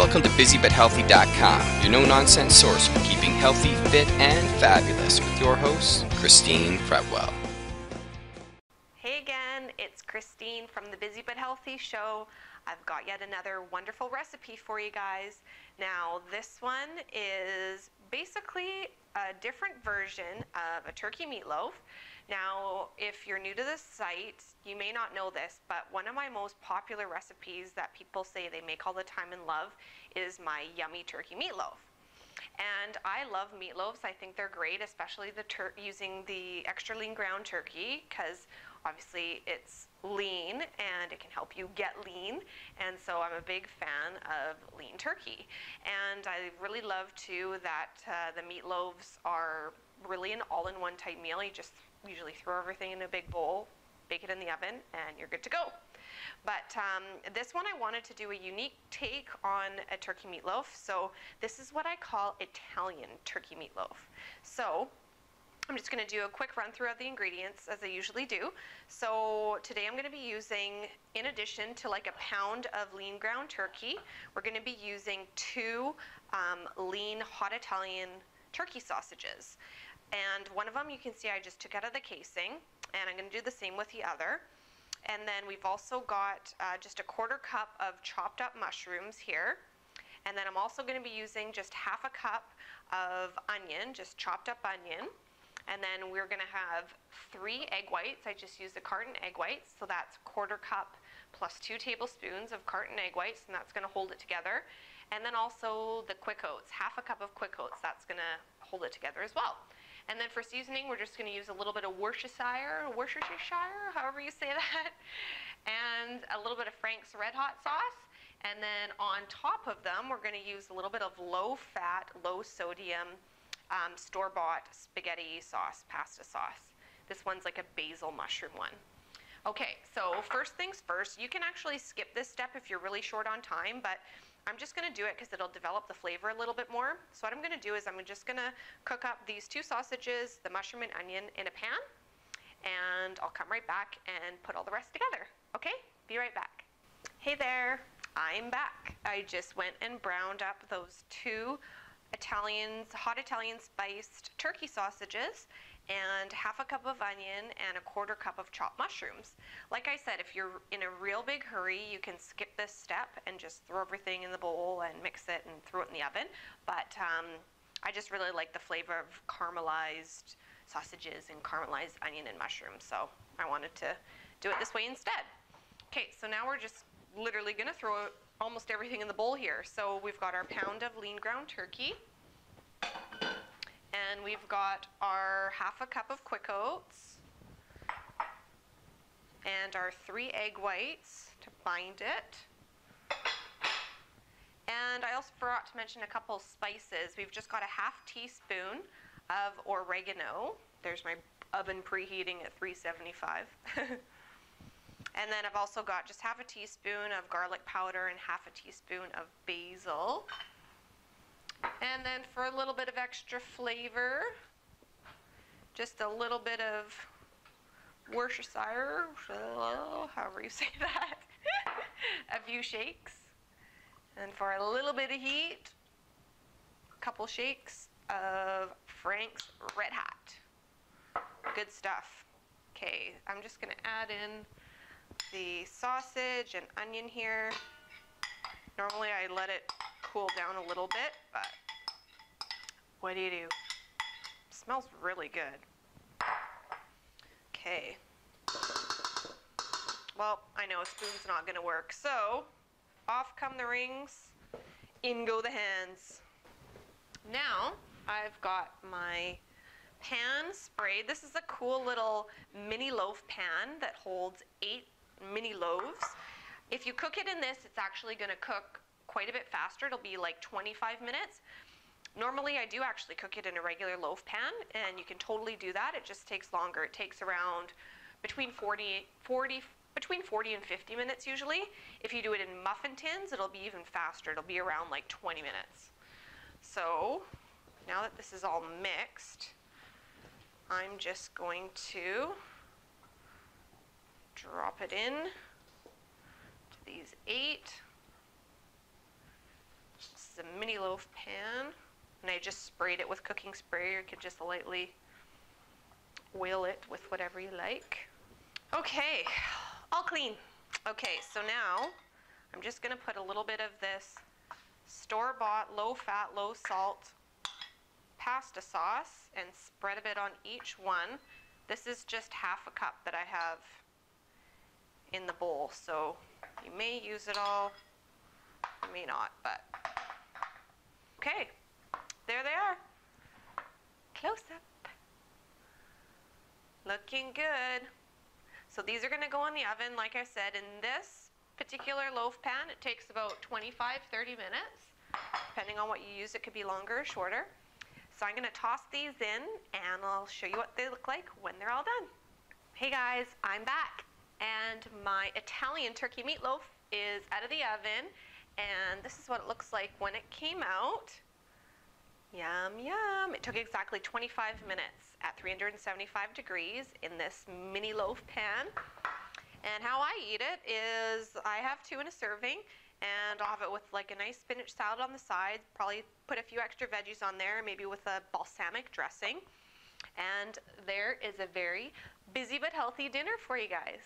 Welcome to BusyButHealthy.com, your no-nonsense source for keeping healthy, fit, and fabulous with your host, Kristine Fretwell. Hey again, it's Kristine from the Busy But Healthy show. I've got yet another wonderful recipe for you guys. Now, this one is basically a different version of a turkey meatloaf. Now, if you're new to this site, you may not know this, but one of my most popular recipes that people say they make all the time and love is my yummy turkey meatloaf. And I love meatloafs. I think they're great, especially using the extra lean ground turkey, because obviously it's lean and it can help you get lean, and so I'm a big fan of lean turkey. And I really love too that the meatloaves are really an all-in-one type meal. You just usually throw everything in a big bowl, bake it in the oven, and you're good to go. But this one I wanted to do a unique take on a turkey meatloaf. So this is what I call Italian turkey meatloaf. So I'm just going to do a quick run through of the ingredients as I usually do. So today I'm going to be using, in addition to like a pound of lean ground turkey, we're going to be using 2 lean hot Italian turkey sausages. And one of them you can see I just took out of the casing, and I'm going to do the same with the other. And then we've also got just a 1/4 cup of chopped up mushrooms here. And then I'm also going to be using just 1/2 cup of onion, just chopped up onion. And then we're going to have 3 egg whites. I just used a carton egg whites, so that's 1/4 cup plus 2 tablespoons of carton egg whites, and that's going to hold it together. And then also the quick oats, 1/2 cup of quick oats, that's going to hold it together as well. And then for seasoning, we're just going to use a little bit of Worcestershire, however you say that, and a little bit of Frank's Red Hot sauce. And then on top of them, we're going to use a little bit of low-fat, low-sodium store-bought spaghetti sauce, pasta sauce. This one's like a basil mushroom one. Okay, so first things first, you can actually skip this step if you're really short on time, but I'm just going to do it because it'll develop the flavor a little bit more. So what I'm going to do is I'm just going to cook up these 2 sausages, the mushroom and onion, in a pan, and I'll come right back and put all the rest together. Okay, be right back. Hey there, I'm back. I just went and browned up those 2 hot Italian spiced turkey sausages, and 1/2 cup of onion and a 1/4 cup of chopped mushrooms. Like I said, if you're in a real big hurry, you can skip this step and just throw everything in the bowl and mix it and throw it in the oven. But I just really like the flavor of caramelized sausages and caramelized onion and mushrooms, so I wanted to do it this way instead. Okay, so now we're just literally going to throw almost everything in the bowl here. So we've got our pound of lean ground turkey, and we've got our 1/2 cup of quick oats, and our 3 egg whites to bind it. And I also forgot to mention a couple spices. We've just got a 1/2 teaspoon of oregano. There's my oven preheating at 375. And then I've also got just 1/2 teaspoon of garlic powder and 1/2 teaspoon of basil. And then for a little bit of extra flavor, just a little bit of Worcestershire, however you say that, a few shakes. And for a little bit of heat, a couple shakes of Frank's Red Hot. Good stuff. Okay, I'm just going to add in the sausage and onion here. Normally I let it cool down a little bit, but what do you do? It smells really good. Okay. Well, I know a spoon's not going to work, so off come the rings, in go the hands. Now I've got my pan sprayed. This is a cool little mini loaf pan that holds 8 mini loaves. If you cook it in this, it's actually going to cook quite a bit faster. It'll be like 25 minutes. Normally I do actually cook it in a regular loaf pan, and you can totally do that. It just takes longer. It takes around between 40 and 50 minutes usually. If you do it in muffin tins, it'll be even faster. It'll be around like 20 minutes. So now that this is all mixed, I'm just going to drop it in to these 8 is a mini loaf pan, and I just sprayed it with cooking spray, or you could just lightly oil it with whatever you like. Okay, all clean. Okay, so now I'm just going to put a little bit of this store-bought, low-fat, low-salt pasta sauce and spread a bit on each one. This is just half a cup that I have in the bowl, so you may use it all, you may not, but okay, there they are. Close up. Looking good. So these are going to go in the oven, like I said. In this particular loaf pan, it takes about 25-30 minutes. Depending on what you use, it could be longer or shorter. So I'm going to toss these in, and I'll show you what they look like when they're all done. Hey guys, I'm back, and my Italian turkey meatloaf is out of the oven, and this is what it looks like when it came out. Yum, yum. It took exactly 25 minutes at 375 degrees in this mini loaf pan. And how I eat it is I have 2 in a serving, and I'll have it with like a nice spinach salad on the side, probably put a few extra veggies on there, maybe with a balsamic dressing. And there is a very busy but healthy dinner for you guys.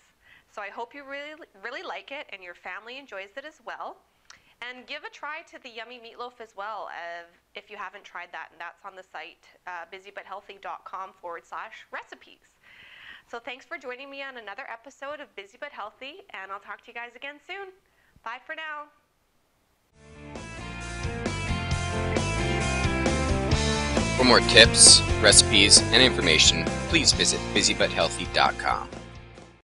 So I hope you really like it and your family enjoys it as well. And give a try to the yummy meatloaf as well if you haven't tried that, and that's on the site busybuthealthy.com/recipes. So thanks for joining me on another episode of Busy But Healthy, and I'll talk to you guys again soon. Bye for now. For more tips, recipes, and information, please visit busybuthealthy.com.